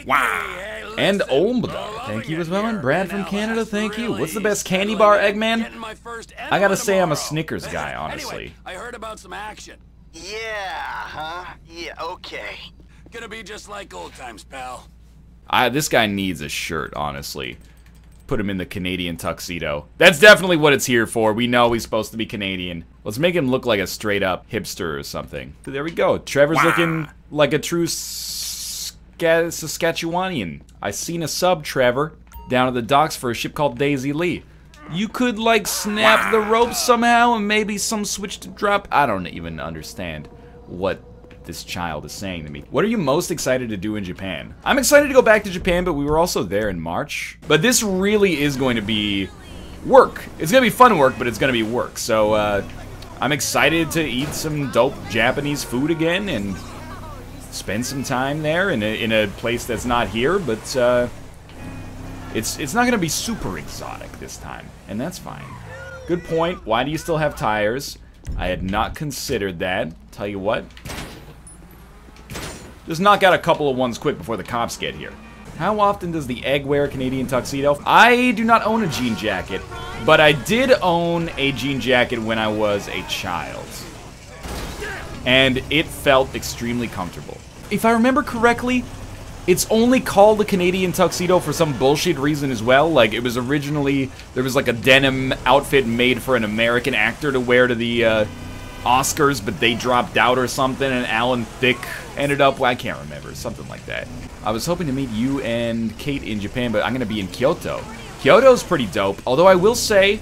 Wow. And Ombda, thank you as well. And Brad from Canada, thank you. What's the best candy bar, Eggman? I gotta say I'm a Snickers guy, honestly. I heard about some action. Yeah, huh? Yeah, okay. Gonna be just like old times, pal. This guy needs a shirt, honestly. Put him in the Canadian tuxedo. That's definitely what it's here for. We know he's supposed to be Canadian. Let's make him look like a straight-up hipster or something. There we go. Trevor's looking like a true Saskatchewanian. I seen a sub, Trevor, down at the docks for a ship called Daisy Lee. You could, like, snap the rope somehow and maybe some switch to drop. I don't even understand what this child is saying to me. What are you most excited to do in Japan? I'm excited to go back to Japan, but we were also there in March. But this really is going to be work. It's going to be fun work, but it's going to be work. So, I'm excited to eat some dope Japanese food again and spend some time there in a place that's not here, but, it's not going to be super exotic this time, and that's fine. Good point. Why do you still have tires? I had not considered that. Tell you what. Just knock out a couple of ones quick before the cops get here. How often does the egg wear a Canadian tuxedo? I do not own a jean jacket, but I did own a jean jacket when I was a child. And it felt extremely comfortable. If I remember correctly, it's only called a Canadian tuxedo for some bullshit reason as well. Like, it was originally, there was like a denim outfit made for an American actor to wear to the Oscars, but they dropped out or something, and Alan Thicke ended up, well, I can't remember, something like that. I was hoping to meet you and Kate in Japan, but I'm gonna be in Kyoto. Kyoto's pretty dope, although I will say,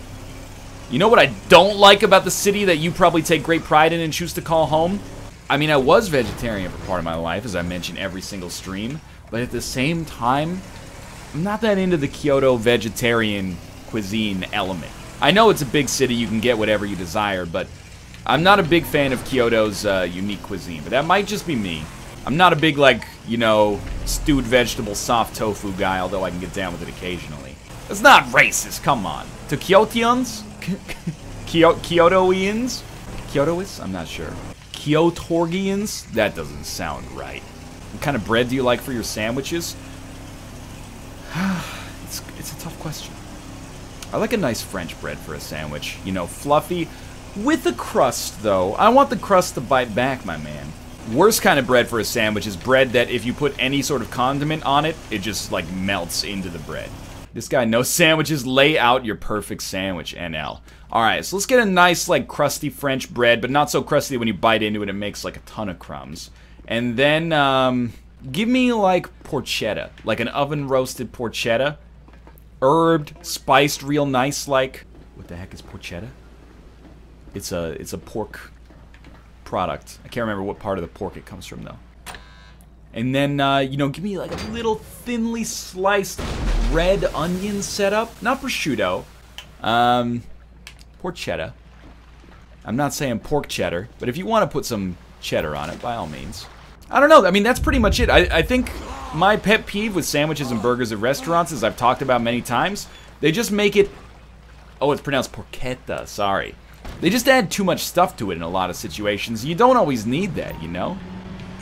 you know what I don't like about the city that you probably take great pride in and choose to call home? I mean, I was vegetarian for part of my life, as I mention every single stream, but at the same time, I'm not that into the Kyoto vegetarian cuisine element. I know it's a big city, you can get whatever you desire, but I'm not a big fan of Kyoto's unique cuisine, but that might just be me. I'm not a big, like, you know, stewed vegetable soft tofu guy, although I can get down with it occasionally. It's not racist, come on. To Kyotians? Kyotoians? Kyotoists? I'm not sure. Kyotorgians? That doesn't sound right. What kind of bread do you like for your sandwiches? It's a tough question. I like a nice French bread for a sandwich. You know, fluffy. With a crust, though. I want the crust to bite back, my man. Worst kind of bread for a sandwich is bread that if you put any sort of condiment on it, it just, like, melts into the bread. This guy knows sandwiches. Lay out your perfect sandwich, NL. Alright, so let's get a nice, like, crusty French bread, but not so crusty that when you bite into it, it makes, like, a ton of crumbs. And then, give me, like, porchetta. Like an oven-roasted porchetta. Herbed, spiced real nice, like... What the heck is porchetta? It's a pork product. I can't remember what part of the pork it comes from, though. And then, you know, give me like a little thinly sliced red onion setup. Not prosciutto. Porchetta. I'm not saying pork cheddar, but if you want to put some cheddar on it, by all means. I don't know. I mean, that's pretty much it. I think my pet peeve with sandwiches and burgers at restaurants, as I've talked about many times, they just make it... Oh, it's pronounced porchetta. Sorry. They just add too much stuff to it in a lot of situations. You don't always need that, you know?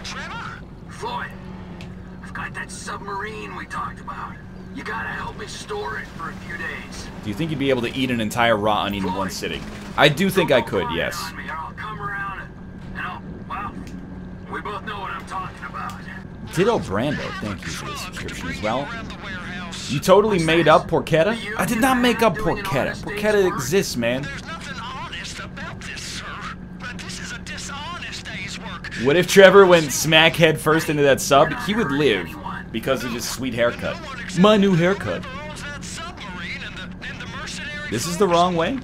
Trevor! Floyd! I've got that submarine we talked about. You gotta help me store it for a few days. Do you think you'd be able to eat an entire raw onion in one sitting? I do think I could, yes. I'll come around and well, we both know what I'm talking about. Ditto Brando, thank you for the subscription as well. You totally made up porchetta? I did not make up porchetta. Porchetta exists, man. What if Trevor went smack head first into that sub? He would live because of his sweet haircut. My new haircut. This is the wrong way?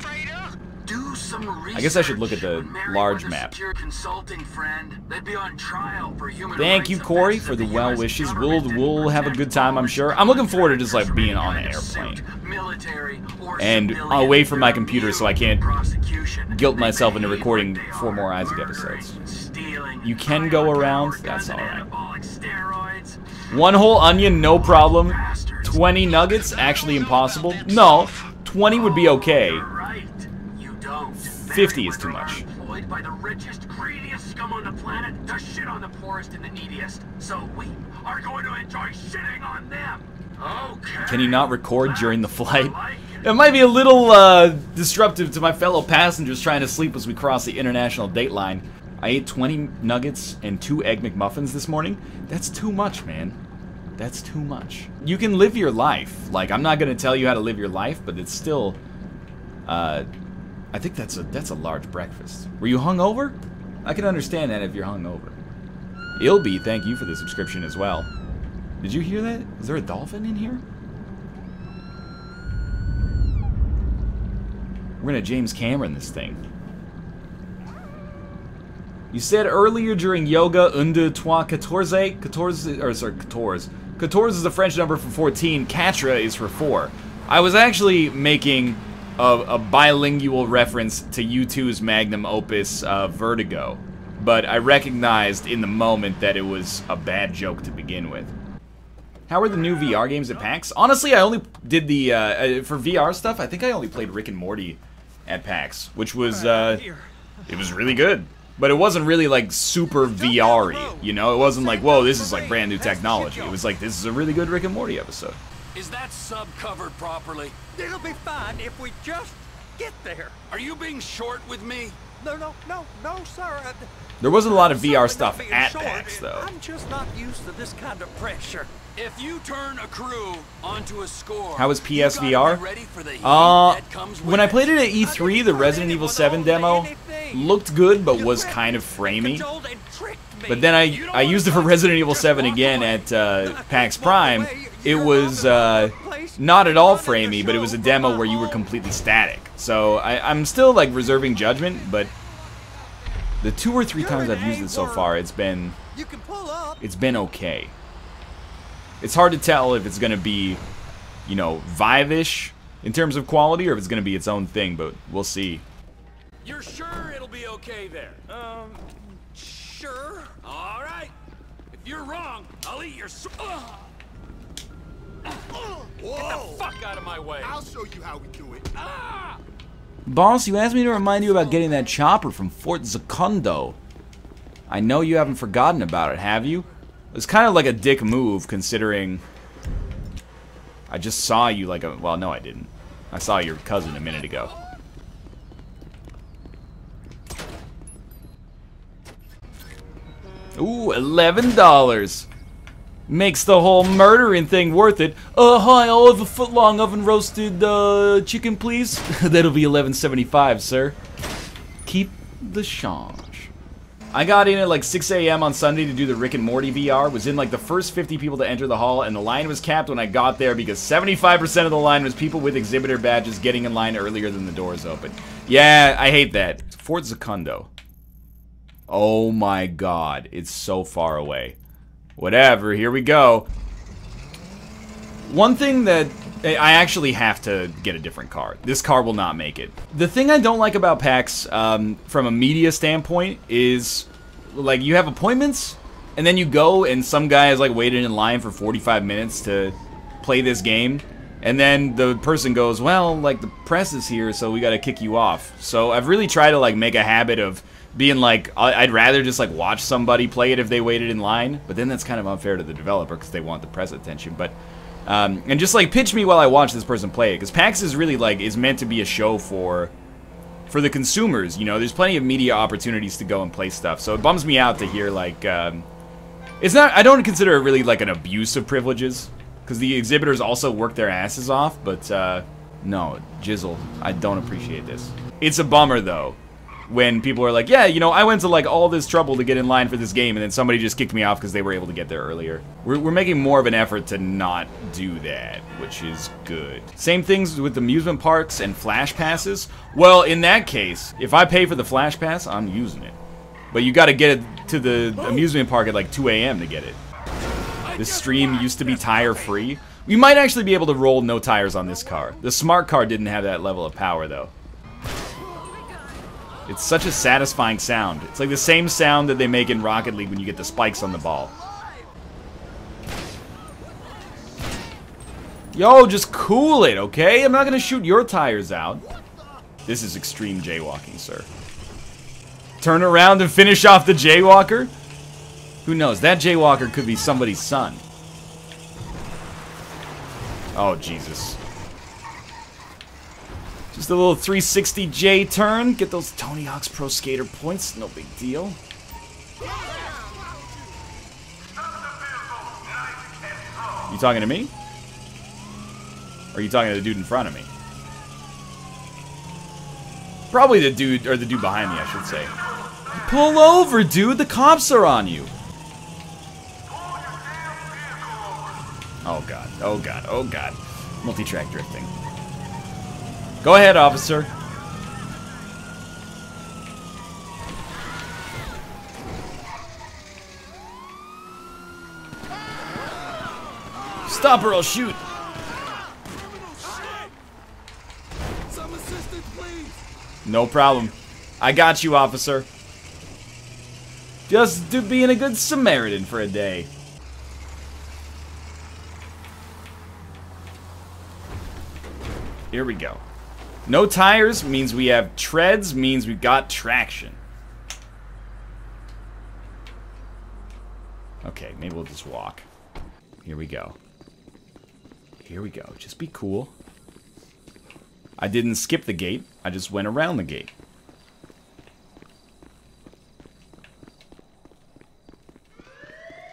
I guess I should look at the large map. Thank you, Corey, for the well wishes. We'll have a good time, I'm sure. I'm looking forward to just like being on an airplane and away from my computer so I can't guilt myself into recording 4 more Isaac episodes. You can go around. That's all right. 1 whole onion, no problem. 20 nuggets, actually impossible. No, 20 would be okay. 50 is too much. By the richest, greediest scum on the planet to shit on the poorest and the neediest. So we are going to enjoy shitting on them. Okay. Can you not record during the flight? That might be a little disruptive to my fellow passengers trying to sleep as we cross the international date line. I ate 20 nuggets and 2 Egg McMuffins this morning. That's too much, man. That's too much. You can live your life. Like, I'm not gonna tell you how to live your life, but it's still, I think that's a large breakfast. Were you hungover? I can understand that if you're hungover. Ilby, thank you for the subscription as well. Did you hear that? Is there a dolphin in here? We're gonna James Cameron this thing. You said earlier during yoga, unde trois quatorze. Quatorze is the French number for 14. Quatre is for 4. I was actually making a bilingual reference to U2's magnum opus, Vertigo. But I recognized in the moment that it was a bad joke to begin with. How are the new VR games at PAX? Honestly, I only did the, for VR stuff, I think I only played Rick and Morty at PAX, which was, it was really good. But it wasn't really, like, super VR-y, you know? It wasn't like, whoa, this is, like, brand new technology. It was like, this is a really good Rick and Morty episode. Is that sub covered properly? It'll be fine if we just get there. Are you being short with me? No, sir. There wasn't a lot of VR stuff at PAX, though. I'm just not used to this kind of pressure. If you turn a crew onto a score, how was PSVR? When I it. played it at E3, the Resident Evil 7 demo looked good, but was kind of framey. But then I used it for Resident Evil 7 again at PAX Prime. It was not at all framey, but it was a demo where you were completely static. So I'm still like reserving judgment, but the 2 or 3 times I've used it so far, it's been okay. It's hard to tell if it's gonna be, you know, Vive-ish in terms of quality, or if it's gonna be its own thing, but we'll see. You're sure it'll be okay there? Sure. All right. If you're wrong, I'll eat your. Get the fuck out of my way! I'll show you how we do it. Ah! Boss, you asked me to remind you about getting that chopper from Fort Zacundo. I know you haven't forgotten about it, have you? It's kind of like a dick move, considering I just saw you like a... Well, no, I didn't. I saw your cousin a minute ago. Ooh, $11. Makes the whole murdering thing worth it. Hi, I'll have a foot-long oven-roasted chicken, please. That'll be $11.75, sir. Keep the change. I got in at like 6 a.m. on Sunday to do the Rick and Morty VR. Was in like the first 50 people to enter the hall, and the line was capped when I got there because 75% of the line was people with exhibitor badges getting in line earlier than the doors open. Yeah, I hate that. Fort Zacundo. Oh my god, it's so far away. Whatever, here we go. One thing that I actually have to get a different car. This car will not make it. The thing I don't like about PAX, from a media standpoint, is like you have appointments, and then you go, and some guy has like waited in line for 45 minutes to play this game, and then the person goes, well, like the press is here, so we gotta kick you off. So I've really tried to like make a habit of being like, I'd rather just like watch somebody play it if they waited in line, but then that's kind of unfair to the developer because they want the press attention. But and just like pitch me while I watch this person play it, because PAX is really like is meant to be a show for the consumers. You know, there's plenty of media opportunities to go and play stuff. So it bums me out to hear like it's not. I don't consider it really like an abuse of privileges because the exhibitors also work their asses off. But no, Jizzle, I don't appreciate this. It's a bummer though. When people are like, yeah, you know, I went to like all this trouble to get in line for this game, and then somebody just kicked me off because they were able to get there earlier. We're making more of an effort to not do that, which is good. Same things with amusement parks and flash passes. Well, in that case, if I pay for the flash pass, I'm using it. But you got to get it to the amusement park at like 2 a.m. to get it. This stream used to be tire-free. You might actually be able to roll no tires on this car. The smart car didn't have that level of power, though. It's such a satisfying sound. It's like the same sound that they make in Rocket League when you get the spikes on the ball. Yo, just cool it, okay? I'm not gonna shoot your tires out. This is extreme jaywalking, sir. Turn around and finish off the jaywalker? Who knows? That jaywalker could be somebody's son. Oh, Jesus. Just a little 360 J turn. Get those Tony Hawk's Pro Skater points. No big deal. You talking to me? Or are you talking to the dude in front of me? Probably the dude, or the dude behind me, I should say. Pull over, dude. The cops are on you. Oh, God. Oh, God. Oh, God. Multi-track drifting. Go ahead, officer. Stop or I'll shoot. Some assistance, please. No problem. I got you, officer. Just being a good Samaritan for a day. Here we go. No tires means we have treads, means we've got traction. Okay, maybe we'll just walk. Here we go. Here we go. Just be cool. I didn't skip the gate. I just went around the gate.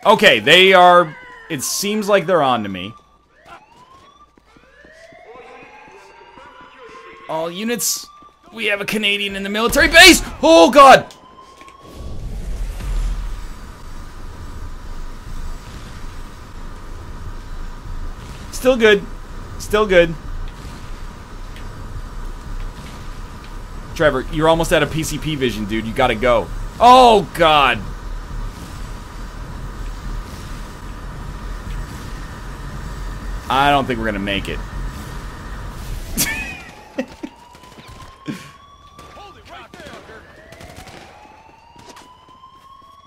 Okay, they are... It seems like they're on to me. All units, we have a Canadian in the military base! Oh, God! Still good. Still good. Trevor, you're almost out of PCP vision, dude. You gotta go. Oh, God. I don't think we're gonna make it.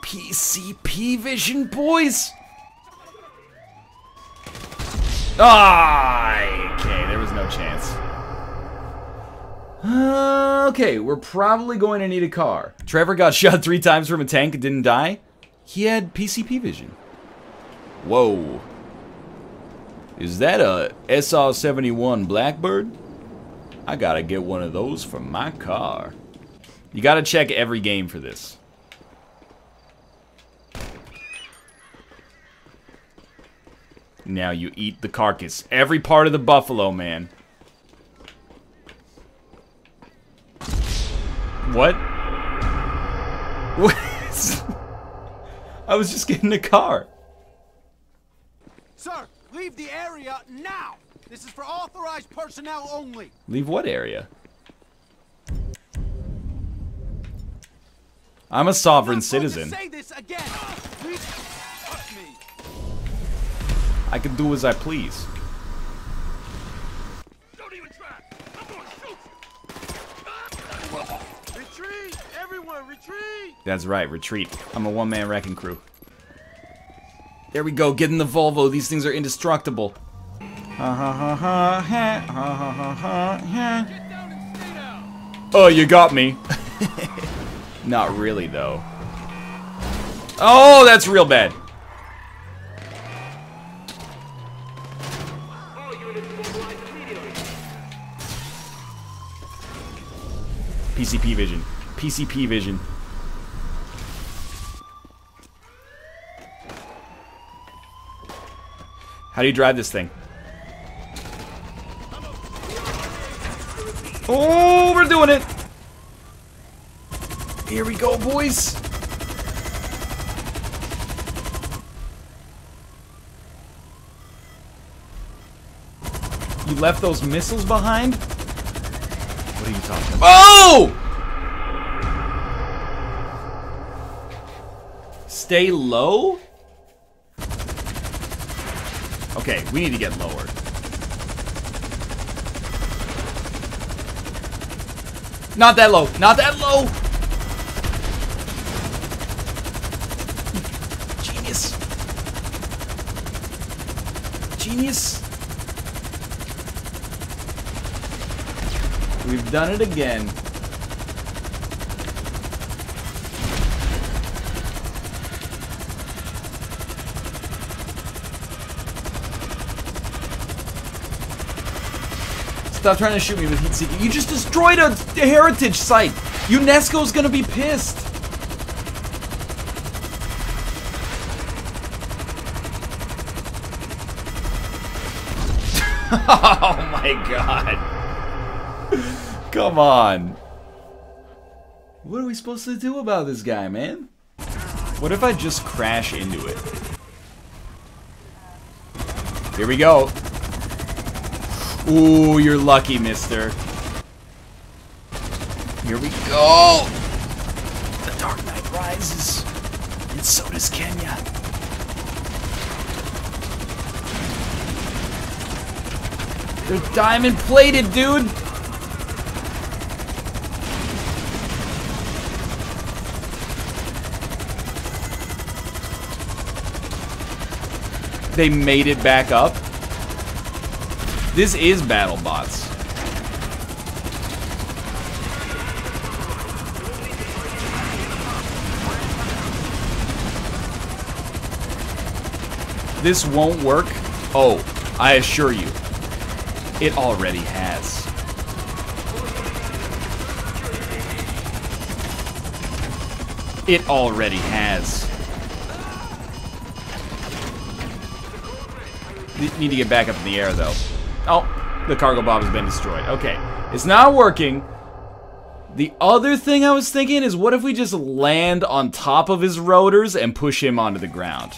PCP vision, boys. Ah, okay, there was no chance. Okay, we're probably going to need a car. Trevor got shot 3 times from a tank and didn't die. He had PCP vision. Whoa. Is that a SR-71 Blackbird? I gotta get one of those for my car. You gotta check every game for this. Now you eat the carcass. Every part of the buffalo, man. What? What? I was just getting a car. Sir, leave the area now! This is for authorized personnel only. Leave what area? I'm a sovereign citizen. Say this again. I can do as I please. Don't even try. I'm gonna shoot you. Retreat! Everyone, retreat! That's right, retreat. I'm a one-man wrecking crew. There we go, get in the Volvo. These things are indestructible. Ha ha ha ha ha ha ha ha ha. Get down and stay down. Oh, you got me. Not really, though. Oh, that's real bad. PCP vision. PCP vision. How do you drive this thing? Oh, we're doing it! Here we go, boys! You left those missiles behind? What are you talking about? Oh! Stay low? Okay, we need to get lower. Not that low. Not that low. Genius. Genius. We've done it again. Stop trying to shoot me with heat seeking. You just destroyed a heritage site. UNESCO's gonna be pissed. Oh my god. Come on. What are we supposed to do about this guy, man? What if I just crash into it? Here we go. Ooh, you're lucky, mister. Here we go. The Dark Knight rises. And so does Kenya. They're diamond plated, dude. They made it back up. This is Battlebots. This won't work. Oh, I assure you, it already has. It already has. Need to get back up in the air, though. Oh, the cargo bob has been destroyed. Okay, it's not working. The other thing I was thinking is, what if we just land on top of his rotors and push him onto the ground?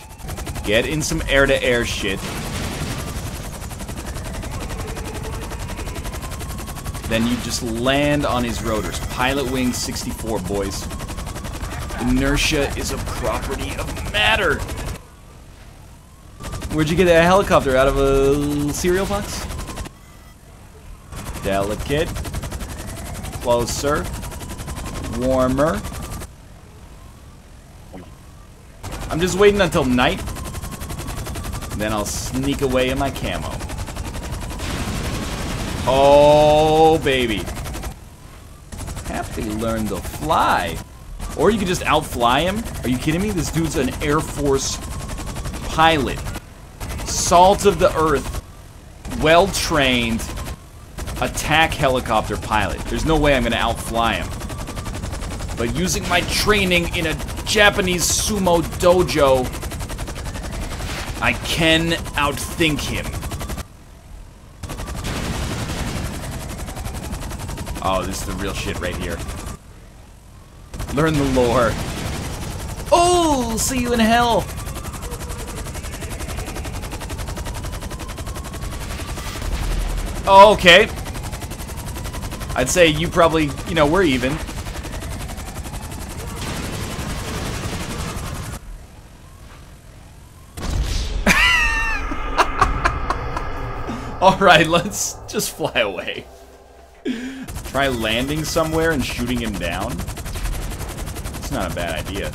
Get in some air-to-air shit. Then you just land on his rotors. Pilot wing 64, boys. Inertia is a property of matter. Where'd you get that helicopter? Out of a cereal box? Delicate. Closer. Warmer. I'm just waiting until night. Then I'll sneak away in my camo. Oh, baby. Have to learn to fly. Or you could just outfly him. Are you kidding me? This dude's an Air Force pilot. Salt of the earth. Well-trained. Attack helicopter pilot. There's no way I'm going to outfly him. But using my training in a Japanese sumo dojo, I can outthink him. Oh, this is the real shit right here. Learn the lore. Oh, see you in hell. Oh, okay. I'd say you probably, you know, we're even. Alright, let's just fly away. Try landing somewhere and shooting him down. It's not a bad idea.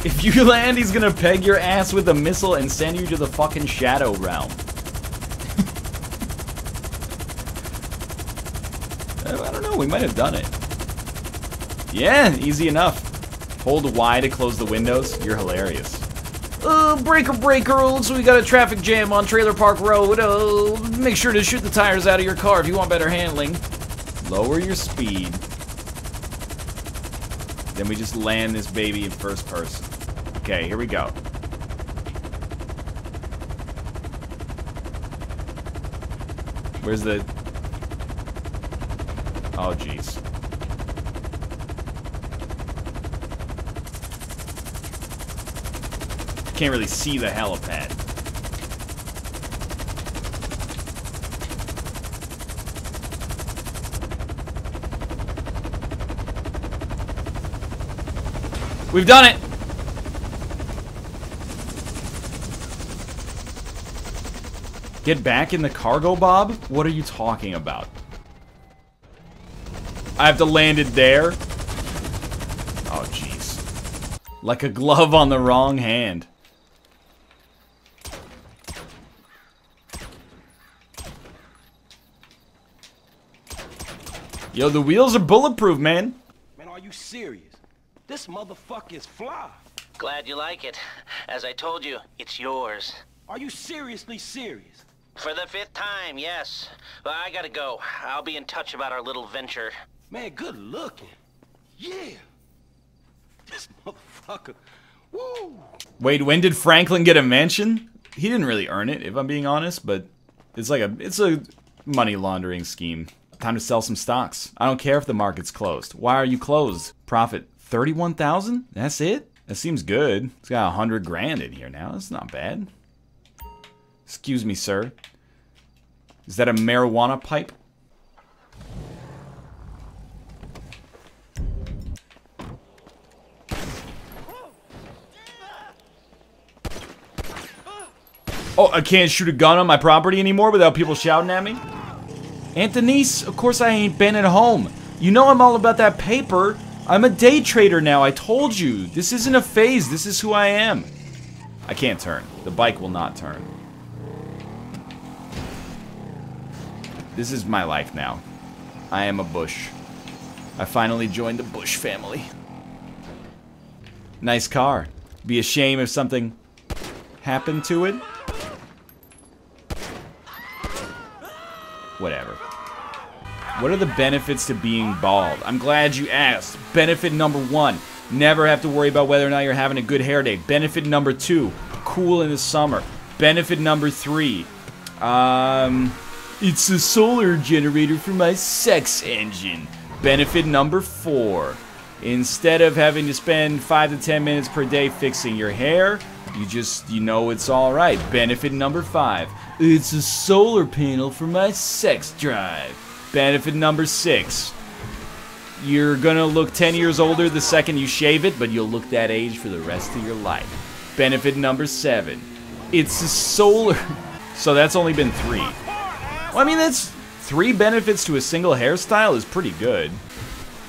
If you land, he's gonna peg your ass with a missile and send you to the fucking Shadow Realm. I don't know, we might have done it. Yeah, easy enough. Hold Y to close the windows. You're hilarious. Breaker, looks like we got a traffic jam on Trailer Park Road. Make sure to shoot the tires out of your car if you want better handling. Lower your speed. Then we just land this baby in first person. Okay, here we go. Where's the... Oh, jeez. Can't really see the helipad. We've done it! Get back in the cargo, Bob? What are you talking about? I have to land it there? Oh, jeez. Like a glove on the wrong hand. Yo, the wheels are bulletproof, man. Man, are you serious? This motherfucker is fly. Glad you like it. As I told you, it's yours. Are you seriously serious? For the 5th time, yes. Well, I gotta go. I'll be in touch about our little venture. Man, good looking. Yeah. This motherfucker. Woo. Wait, when did Franklin get a mansion? He didn't really earn it, if I'm being honest, but it's a money laundering scheme. Time to sell some stocks. I don't care if the market's closed. Why are you closed? Profit 31,000? That's it? That seems good. It's got 100 grand in here now. That's not bad. Excuse me, sir. Is that a marijuana pipe? Oh, I can't shoot a gun on my property anymore without people shouting at me? Antonice, of course I ain't been at home. You know I'm all about that paper. I'm a day trader now, I told you. This isn't a phase, this is who I am. I can't turn. The bike will not turn. This is my life now. I am a Bush. I finally joined the Bush family. Nice car. Be a shame if something happened to it. Whatever. What are the benefits to being bald? I'm glad you asked. Benefit number 1, never have to worry about whether or not you're having a good hair day. Benefit number 2, cool in the summer. Benefit number 3, it's a solar generator for my sex engine. Benefit number 4, instead of having to spend 5 to 10 minutes per day fixing your hair, you know it's alright. Benefit number 5, it's a solar panel for my sex drive. Benefit number 6, you're gonna look 10 years older the second you shave it, but you'll look that age for the rest of your life. Benefit number 7, it's a solar... So that's only been 3. Well, I mean, that's 3 benefits to a single hairstyle is pretty good.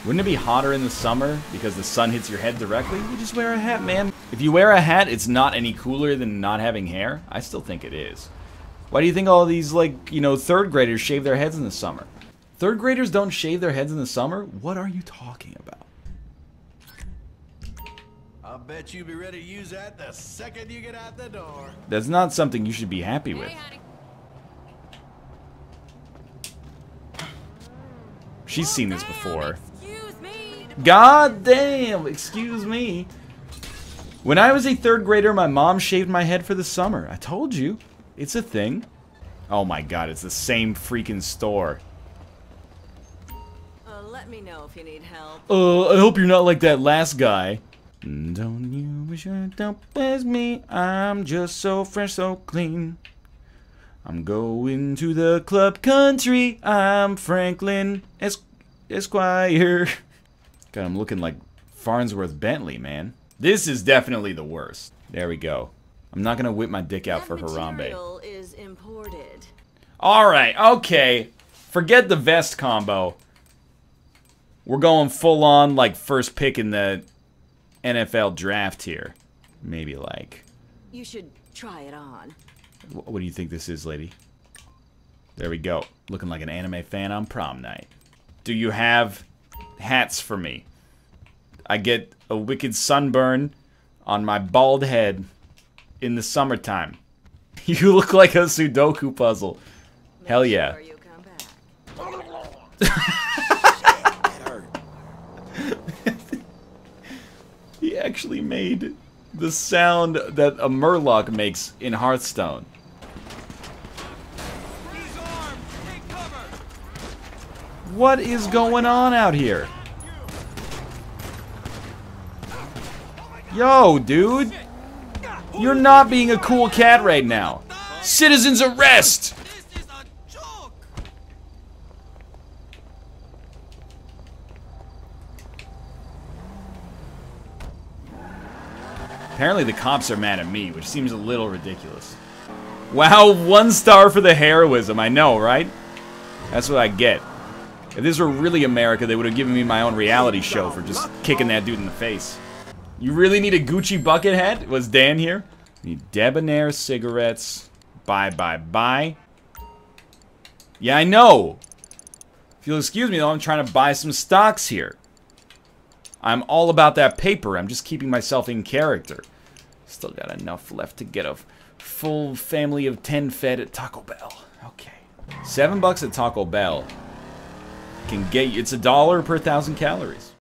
Wouldn't it be hotter in the summer because the sun hits your head directly? You just wear a hat, man. If you wear a hat, it's not any cooler than not having hair. I still think it is. Why do you think all these, like, you know, 3rd graders shave their heads in the summer? 3rd graders don't shave their heads in the summer? What are you talking about? I'll bet you'll be ready to use that the second you get out the door. That's not something you should be happy with. She's seen this before. God damn, excuse me. When I was a 3rd grader, my mom shaved my head for the summer. I told you. It's a thing. Oh my god, it's the same freaking store. Let me know if you need help. I hope you're not like that last guy. Don't you wish you don't bless me? I'm just so fresh, so clean. I'm going to the club country. I'm Franklin Esquire. God, I'm looking like Farnsworth Bentley, man. This is definitely the worst. There we go. I'm not gonna whip my dick out for Harambe. Is imported. Alright, okay. Forget the vest combo. We're going full on, like, first pick in the NFL draft here. Maybe, like... You should try it on. What do you think this is, lady? There we go. Looking like an anime fan on prom night. Do you have hats for me? I get a wicked sunburn on my bald head in the summertime. You look like a Sudoku puzzle. Hell yeah. Sure you come back. He actually made the sound that a Murloc makes in Hearthstone. He's armed. Take cover. What is going on out here? Yo, dude. You're not being a cool cat right now. Citizens arrest! This is a joke. Apparently the cops are mad at me, which seems a little ridiculous. Wow, 1 star for the heroism. I know, right? That's what I get. If this were really America, they would have given me my own reality show for just kicking that dude in the face. You really need a Gucci bucket hat? Was Dan here? Need debonair cigarettes. Bye, bye, bye. Yeah, I know. If you'll excuse me, though, I'm trying to buy some stocks here. I'm all about that paper. I'm just keeping myself in character. Still got enough left to get a full family of 10 fed at Taco Bell. Okay. $7 at Taco Bell can get you, it's $1 per 1,000 calories.